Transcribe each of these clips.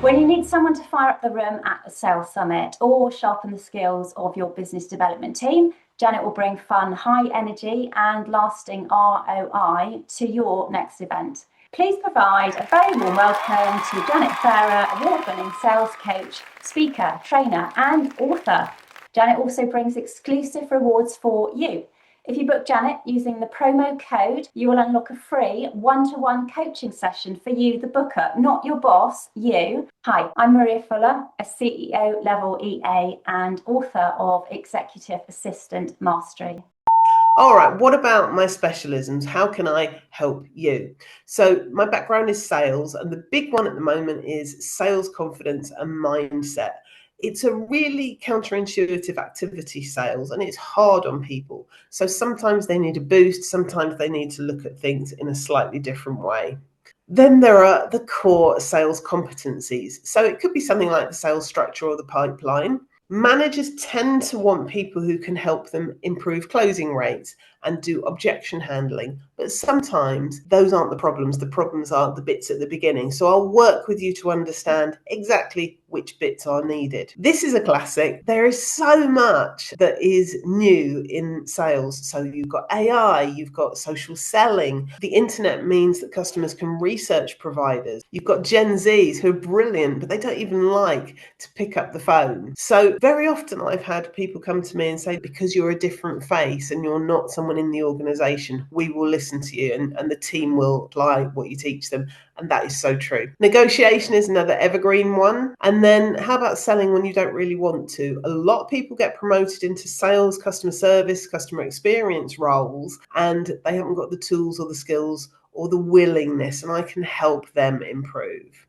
When you need someone to fire up the room at a sales summit or sharpen the skills of your business development team, Janet will bring fun, high energy and lasting ROI to your next event. Please provide a very warm welcome to Janet Efere, award-winning sales coach, speaker, trainer and author. Janet also brings exclusive rewards for you. If you book Janet using the promo code, you will unlock a free one-to-one coaching session for you, the booker, not your boss, you. Hi, I'm Maria Fuller, a CEO level EA and author of Executive Assistant Mastery. All right, what about my specialisms? How can I help you? So my background is sales, and the big one at the moment is sales confidence and mindset. It's a really counterintuitive activity, sales, and it's hard on people. So sometimes they need a boost, sometimes they need to look at things in a slightly different way. Then there are the core sales competencies. So it could be something like the sales structure or the pipeline. Managers tend to want people who can help them improve closing rates and do objection handling. But sometimes those aren't the problems. The problems are the bits at the beginning. So I'll work with you to understand exactly which bits are needed. This is a classic. There is so much that is new in sales. So you've got AI, you've got social selling. The internet means that customers can research providers. You've got Gen Zs who are brilliant, but they don't even like to pick up the phone. So very often I've had people come to me and say, because you're a different face and you're not someone in the organization, we will listen to you and the team will apply what you teach them. And that is so true. Negotiation is another evergreen one. And then how about selling when you don't really want to? A lot of people get promoted into sales, customer service, customer experience roles, and they haven't got the tools or the skills or the willingness, and I can help them improve.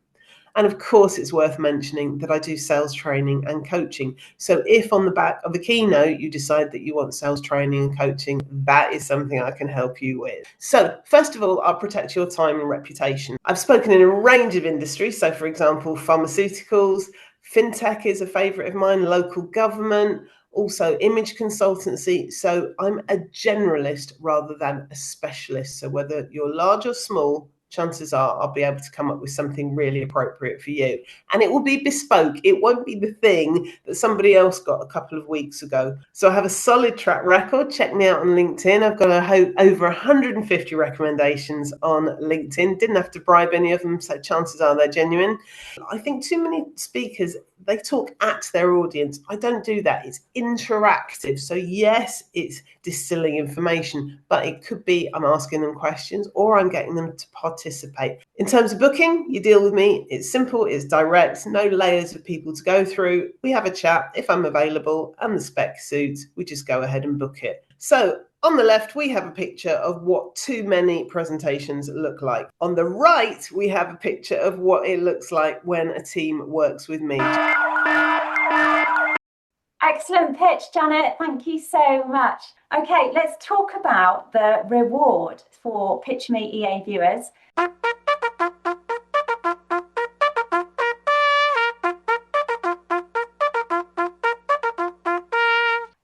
And of course, it's worth mentioning that I do sales training and coaching. So if on the back of a keynote, you decide that you want sales training and coaching, that is something I can help you with. So first of all, I'll protect your time and reputation. I've spoken in a range of industries. So for example, pharmaceuticals, fintech is a favorite of mine, local government, also image consultancy. So I'm a generalist rather than a specialist. So whether you're large or small, chances are I'll be able to come up with something really appropriate for you. And it will be bespoke. It won't be the thing that somebody else got a couple of weeks ago. So I have a solid track record. Check me out on LinkedIn. I've got over 150 recommendations on LinkedIn. Didn't have to bribe any of them, so chances are they're genuine. I think too many speakers, they talk at their audience. I don't do that. It's interactive. So yes, it's distilling information, but it could be I'm asking them questions or I'm getting them to participate. In terms of booking, you deal with me. It's simple, it's direct, no layers of people to go through. We have a chat if I'm available and the spec suits, we just go ahead and book it. So on the left, we have a picture of what too many presentations look like. On the right, we have a picture of what it looks like when a team works with me. Excellent pitch, Janet. Thank you so much. Okay, let's talk about the reward for Pitch Me EA viewers.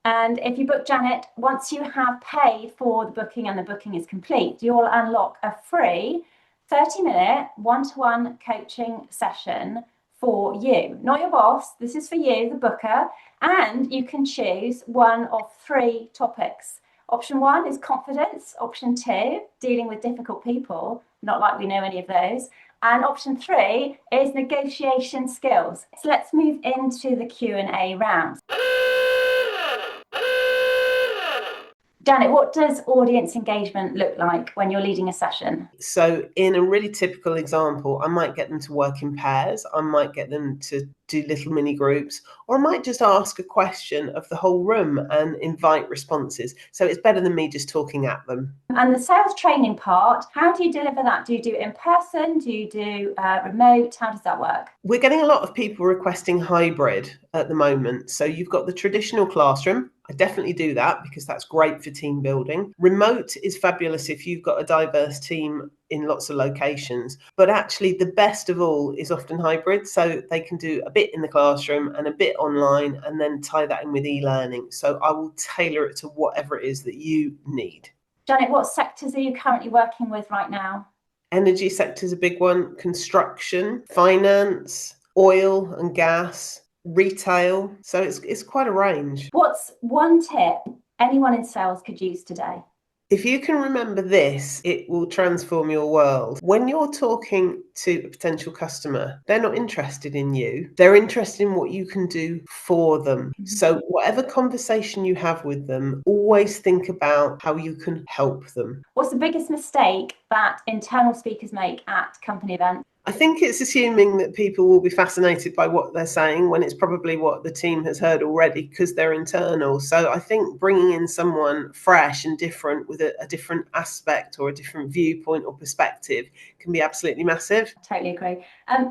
And if you book Janet, once you have paid for the booking and the booking is complete, you'll unlock a free 30-minute one-to-one coaching session for you, not your boss. This is for you, the booker, and you can choose one of 3 topics. Option 1 is confidence. Option 2, dealing with difficult people, not like we know any of those. And option 3 is negotiation skills. So let's move into the Q&A round. Janet, what does audience engagement look like when you're leading a session? So in a really typical example, I might get them to work in pairs. I might get them to do little mini groups, or I might just ask a question of the whole room and invite responses. So it's better than me just talking at them. And the sales training part, how do you deliver that? Do you do it in person? Do you do remote? How does that work? We're getting a lot of people requesting hybrid at the moment. So you've got the traditional classroom. I definitely do that because that's great for team building. Remote is fabulous if you've got a diverse team in lots of locations, but actually the best of all is often hybrid. So they can do a bit in the classroom and a bit online and then tie that in with e-learning. So I will tailor it to whatever it is that you need. Janet, what sectors are you currently working with right now? Energy sector is a big one, construction, finance, oil and gas, retail. So it's quite a range. What's one tip anyone in sales could use today? If you can remember this, it will transform your world. When you're talking to a potential customer, they're not interested in you. They're interested in what you can do for them. So whatever conversation you have with them, always think about how you can help them. What's the biggest mistake that internal speakers make at company events? I think it's assuming that people will be fascinated by what they're saying when it's probably what the team has heard already because they're internal. So I think bringing in someone fresh and different with a different aspect or a different viewpoint or perspective can be absolutely massive. Totally agree.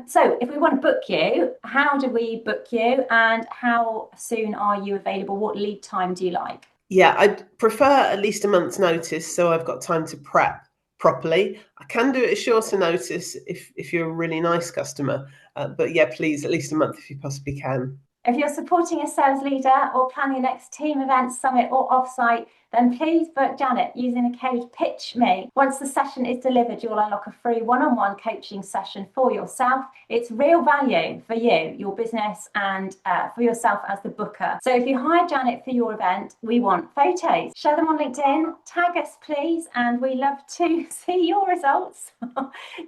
So if we want to book you, how do we book you and how soon are you available? What lead time do you like? Yeah, I'd prefer at least a month's notice so I've got time to prep properly. I can do it at shorter notice if you're a really nice customer. But yeah, please, at least a month if you possibly can. If you're supporting a sales leader or planning your next team event, summit or offsite, then please book Janet using the code PITCHME. Once the session is delivered, you'll unlock a free one-on-one coaching session for yourself. It's real value for you, your business, and for yourself as the booker. So if you hire Janet for your event, we want photos. Share them on LinkedIn, tag us please, and we love to see your results.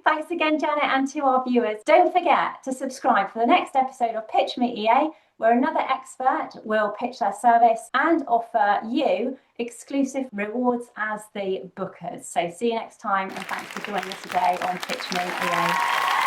Thanks again, Janet, and to our viewers. Don't forget to subscribe for the next episode of Pitch Me EA, where another expert will pitch their service and offer you exclusive rewards as the bookers. So see you next time, and thanks for joining us today on Pitch Me EA.